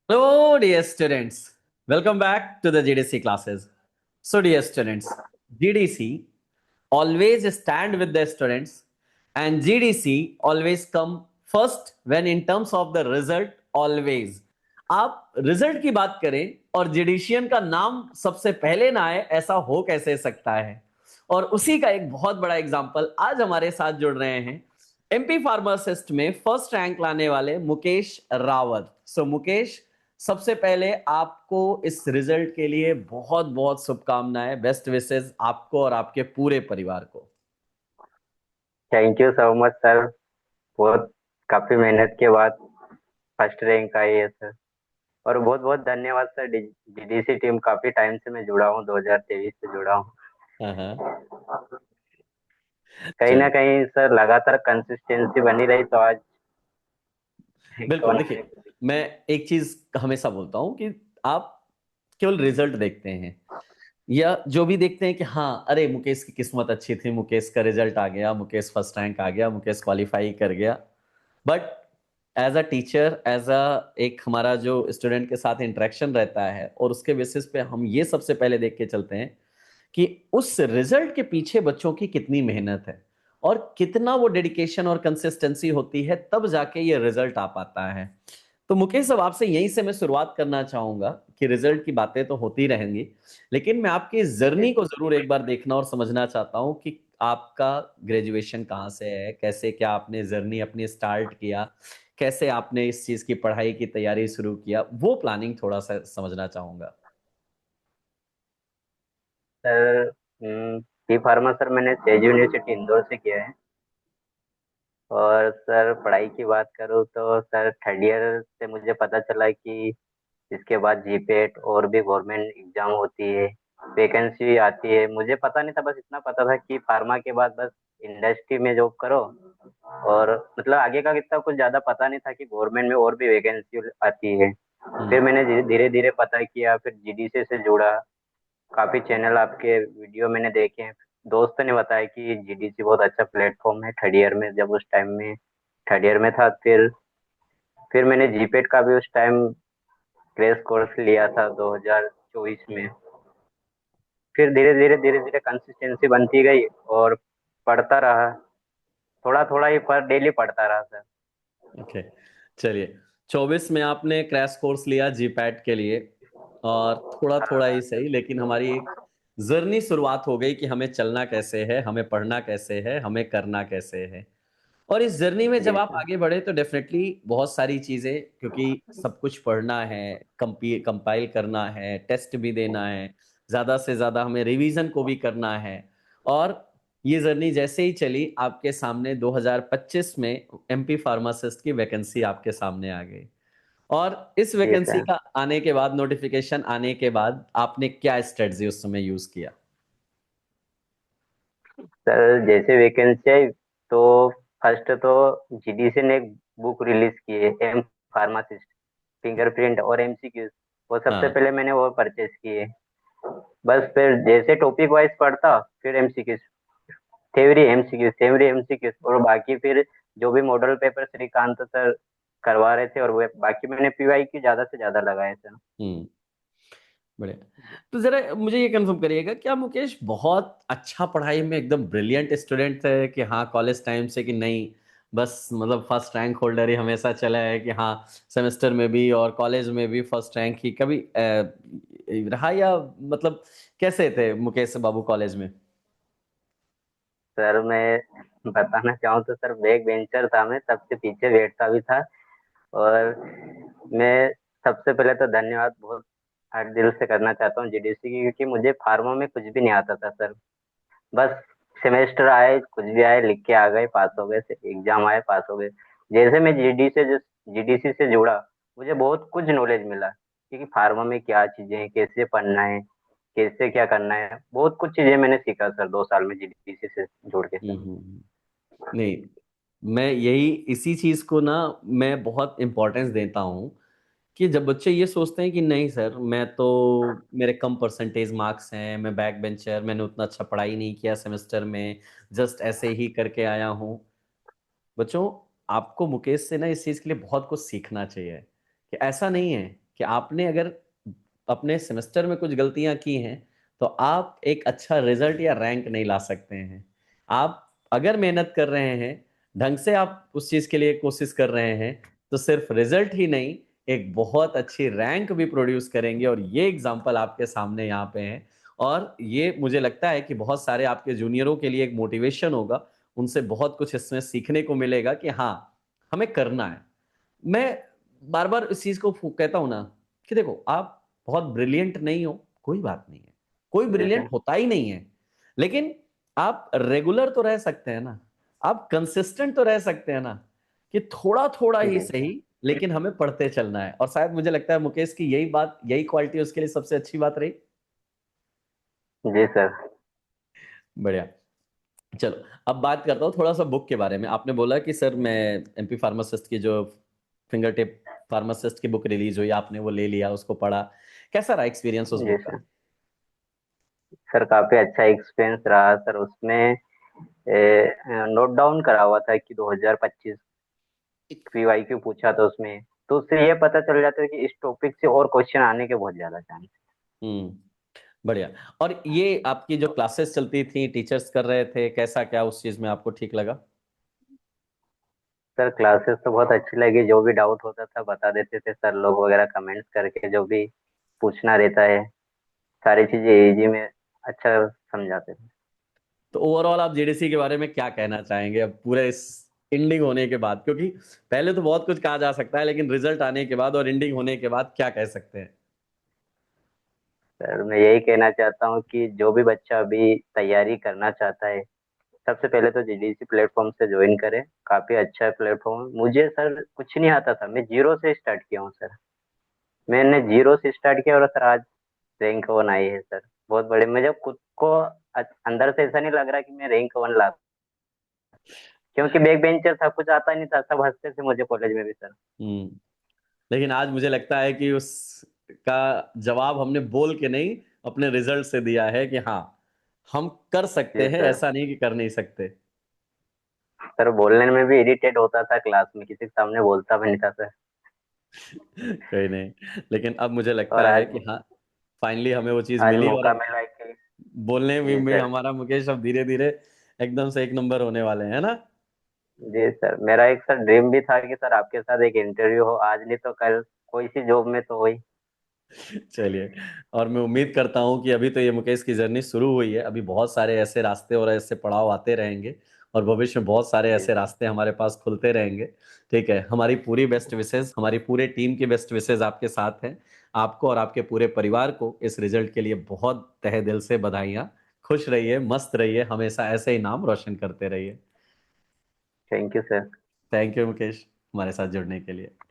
Hello, dear students. Welcome back to the GDC classes. So, dear students, GDC always stand with the students, and GDC always come first when in terms of the result. Always, आप result की बात करें और जीडीशियन का नाम सबसे पहले ना आए, ऐसा हो कैसे सकता है। और उसी का एक बहुत बड़ा एग्जांपल आज हमारे साथ जुड़ रहे हैं एमपी फार्मासिस्ट में फर्स्ट रैंक लाने वाले मुकेश रावत। सो मुकेश, सबसे पहले आपको इस रिजल्ट के लिए बहुत बहुत शुभकामनाएं, बेस्ट विशेस आपको और आपके पूरे परिवार को। Thank you so much sir. बहुत काफी मेहनत के बाद फर्स्ट रैंक आई है सर। और बहुत बहुत धन्यवाद सर। जीडीसी टीम काफी टाइम से मैं जुड़ा हूँ, 2023 से जुड़ा हूँ। हाँ हाँ। कहीं ना चलिए, कहीं सर लगातार कंसिस्टेंसी बनी रही तो आज बिल्कुल। कौन। देखिए, मैं एक चीज हमेशा बोलता हूं कि आप केवल रिजल्ट देखते हैं या जो भी देखते हैं कि हाँ, अरे मुकेश की किस्मत अच्छी थी, मुकेश का रिजल्ट आ गया, मुकेश फर्स्ट रैंक आ गया, मुकेश क्वालिफाई कर गया। But as a teacher, as a एक हमारा जो स्टूडेंट के साथ इंटरेक्शन रहता है, और उसके बेसिस पे हम ये सबसे पहले देख के चलते हैं कि उस रिजल्ट के पीछे बच्चों की कितनी मेहनत है और कितना वो डेडिकेशन और कंसिस्टेंसी होती है, तब जाके ये रिजल्ट आ पाता है। तो मुकेश, अब आपसे यहीं से मैं शुरुआत करना चाहूंगा कि रिजल्ट की बातें तो होती रहेंगी, लेकिन मैं आपकी जर्नी को जरूर एक बार देखना और समझना चाहता हूँ कि आपका ग्रेजुएशन कहाँ से है, कैसे क्या आपने जर्नी अपनी स्टार्ट किया, कैसे आपने इस चीज की पढ़ाई की तैयारी शुरू किया, वो प्लानिंग थोड़ा सा समझना चाहूंगा। सर बी फार्मा सर मैंने सेज यूनिवर्सिटी इंदौर से किया है। और सर पढ़ाई की बात करूँ तो सर थर्ड ईयर से मुझे पता चला कि इसके बाद जीपेट और भी गवर्नमेंट एग्जाम होती है, वैकेंसी आती है। मुझे पता नहीं था, बस इतना पता था कि फार्मा के बाद बस इंडस्ट्री में जॉब करो। और मतलब आगे का इतना कुछ ज्यादा पता नहीं था कि गवर्नमेंट में और भी वैकेंसी आती है। हम्म। फिर मैंने धीरे धीरे पता किया, फिर जीडीसी से जुड़ा। काफी चैनल आपके वीडियो मैंने देखे हैं। दोस्त ने बताया कि जीडीसी बहुत अच्छा प्लेटफॉर्म है थर्ड ईयर में, जब उस टाइम में थर्ड ईयर में था। फिर मैंने जीपेट का भी उस टाइम क्रैश कोर्स लिया था 2024 में। फिर धीरे धीरे कंसिस्टेंसी बनती गई और पढ़ता रहा। थोड़ा थोड़ा ही पर डेली पढ़ता रहा सर। ओके, चलिए। 24 में आपने क्रैश कोर्स लिया जीपैट के लिए, और थोड़ा थोड़ा ही सही, लेकिन हमारी एक जर्नी शुरुआत हो गई कि हमें चलना कैसे है, हमें पढ़ना कैसे है, हमें करना कैसे है। और इस जर्नी में जब जी आप सर। आगे बढ़े तो डेफिनेटली बहुत सारी चीजें, क्योंकि सब कुछ पढ़ना है, कंपाइल करना है, टेस्ट भी देना है, ज्यादा से ज्यादा हमें रिवीजन को भी करना है। और ये जर्नी जैसे ही चली, आपके सामने 2025 में एमपी फार्मासिस्ट की वैकेंसी आपके सामने आ गई। और इस जी वैकेंसी सर। का आने के बाद, नोटिफिकेशन आने के बाद, आपने क्या स्ट्रेटजी उस समय यूज किया? सर जैसे वैकेंसी आई तो फर्स्ट तो जीडीसी ने एक बुक रिलीज की है, एम फार्मासिस्ट फिंगरप्रिंट और एमसीक्यूज। वो सबसे हाँ। पहले मैंने वो परचेज किए। बस फिर जैसे टॉपिक वाइज पढ़ता, फिर एमसीक्यूज, थ्योरी एमसीक्यूज और बाकी फिर जो भी मॉडल पेपर श्रीकांत सर करवा रहे थे, और वो बाकी मैंने पीवाई की ज्यादा से ज्यादा लगाए थे। हम्म। बढ़िया। तो जरा मुझे ये कंफर्म करिएगा, क्या मुकेश बहुत अच्छा पढ़ाई में एकदम ब्रिलियंट स्टूडेंट थे कि हाँ कॉलेज टाइम से, कि नहीं बस मतलब फर्स्ट रैंक होल्डर ही हमेशा चला है, कि हाँ सेमेस्टर में भी और कॉलेज में भी फर्स्ट रैंक ही कभी रहा, या मतलब कैसे थे मुकेश बाबू कॉलेज में? सर मैं बताना चाहूँ तो सर बैक बेंचर था, मैं सबसे पीछे बैठता भी था। और मैं सबसे पहले तो धन्यवाद बहुत हर दिल से करना चाहता हूँ जीडीसी की, क्योंकि मुझे फार्मा में कुछ भी नहीं आता था सर। बस सेमेस्टर आए, कुछ भी आए, लिख के आ गए, पास हो गए, एग्जाम आए, पास हो गए। जैसे मैं जीडीसी से जुड़ा, मुझे बहुत कुछ नॉलेज मिला कि फार्मा में क्या चीजें हैं, कैसे पढ़ना है, कैसे क्या करना है। बहुत कुछ चीजें मैंने सीखा सर 2 साल में जीडीसी से जुड़ के सर। नहीं, मैं यही इसी चीज को ना, मैं बहुत इंपॉर्टेंस देता हूँ कि जब बच्चे ये सोचते हैं कि नहीं सर, मैं तो मेरे कम परसेंटेज मार्क्स हैं, मैं बैक बेंचर, मैंने उतना अच्छा पढ़ाई नहीं किया सेमेस्टर में, जस्ट ऐसे ही करके आया हूँ। बच्चों, आपको मुकेश से ना इस चीज के लिए बहुत कुछ सीखना चाहिए कि ऐसा नहीं है कि आपने अगर अपने सेमेस्टर में कुछ गलतियां की हैं तो आप एक अच्छा रिजल्ट या रैंक नहीं ला सकते हैं। आप अगर मेहनत कर रहे हैं, ढंग से आप उस चीज के लिए कोशिश कर रहे हैं, तो सिर्फ रिजल्ट ही नहीं, एक बहुत अच्छी रैंक भी प्रोड्यूस करेंगे। और ये एग्जाम्पल आपके सामने यहाँ पे है, और ये मुझे लगता है कि बहुत सारे आपके जूनियरों के लिए एक मोटिवेशन होगा। उनसे बहुत कुछ इसमें सीखने को मिलेगा कि हाँ, हमें करना है। मैं बार बार इस चीज को कहता हूं ना कि देखो, आप बहुत ब्रिलियंट नहीं हो, कोई बात नहीं है, कोई जी ब्रिलियंट सर। होता ही नहीं है, लेकिन आप रेगुलर तो रह सकते हैं ना, आप कंसिस्टेंट तो रह सकते हैं ना, कि थोड़ा थोड़ा ही जी सही, लेकिन हमें पढ़ते चलना है। और शायद मुझे लगता है मुकेश की यही बात, यही क्वालिटी उसके लिए सबसे अच्छी बात रही। जी सर। बढ़िया। चलो, अब बात करता हूँ थोड़ा सा बुक के बारे में। आपने बोला कि सर मैं एमपी फार्मासिस्ट की जो फिंगर टिप फार्मासिस्ट की बुक रिलीज हुई, आपने वो ले लिया, उसको पढ़ा। कैसा रहा एक्सपीरियंस उस जी बुक का? सर। सर काफी अच्छा एक्सपीरियंस रहा सर। उसमें नोट डाउन करा हुआ था कि 2025 पीवाईक्यू पूछा था उसमें। तो उससे ये पता चल जाता है कि इस टॉपिक से और क्वेश्चन आने के बहुत ज्यादा चांस। हम्म। बढ़िया। और ये आपकी जो क्लासेस चलती थी, टीचर्स कर रहे थे, कैसा क्या उस चीज में आपको ठीक लगा? सर क्लासेस तो बहुत अच्छी लगी। जो भी डाउट होता था बता देते थे सर लोग वगैरह, कमेंट्स करके जो भी पूछना रहता है सारी चीजें इजी में अच्छा समझाते थे। तो ओवरऑल आप जेडीसी के बारे में क्या कहना चाहेंगे अब पूरे इस एंडिंग होने के बाद? क्योंकि पहले तो बहुत कुछ कहा जा सकता है, लेकिन रिजल्ट आने के बाद और एंडिंग होने के बाद क्या कह सकते हैं? सर मैं यही कहना चाहता हूँ कि जो भी बच्चा अभी तैयारी करना चाहता है सबसे पहले तो जीडीसी प्लेटफॉर्म से ज्वाइन करें। काफी अच्छा प्लेटफॉर्म है। मुझे सर कुछ नहीं आता था, मैं जीरो से स्टार्ट किया हूँ सर। मैंने जीरो से स्टार्ट किया और सर आज रैंक वन आई है सर। बहुत बड़े, मुझे खुद को अंदर से ऐसा नहीं लग रहा कि मैं रैंक वन ला, क्योंकि बैक बेंचर था, कुछ आता नहीं था, सब हंसते थे मुझे कॉलेज में भी सर। हम्म। लेकिन आज मुझे लगता है कि उसका जवाब हमने बोल के नहीं, अपने रिजल्ट से दिया है कि हाँ, हम कर सकते जी हैं, सर। ऐसा नहीं कि कर नहीं सकते। सर बोलने में भी इरिटेट होता था, क्लास में किसी के सामने बोलता भी नहीं था सर। कोई नहीं, लेकिन अब मुझे और लगता है आज कि हाँ, फाइनली हमें वो चीज आज मिली। और मौका अब मिला है कि बोलने जी में सर। हमारा मुकेश अब धीरे धीरे एकदम से एक नंबर होने वाले हैं ना। जी सर, मेरा एक सर ड्रीम भी था कि सर आपके साथ एक इंटरव्यू हो, आज नहीं तो कल कोई सी जॉब में तो हुई। चलिए। और मैं उम्मीद करता हूँ कि अभी तो ये मुकेश की जर्नी शुरू हुई है, अभी बहुत सारे ऐसे रास्ते और ऐसे पड़ाव आते रहेंगे, और भविष्य में बहुत सारे जी ऐसे सर। रास्ते हमारे पास खुलते रहेंगे। ठीक है, हमारी पूरी बेस्ट विशेष, हमारी पूरे टीम की बेस्ट विशेष आपके साथ हैं। आपको और आपके पूरे परिवार को इस रिजल्ट के लिए बहुत तहे दिल से बधाइयाँ। खुश रहिए, मस्त रहिए, हमेशा ऐसे ही नाम रोशन करते रहिए। Thank you sir. Thank you Mukesh, हमारे साथ जुड़ने के लिए।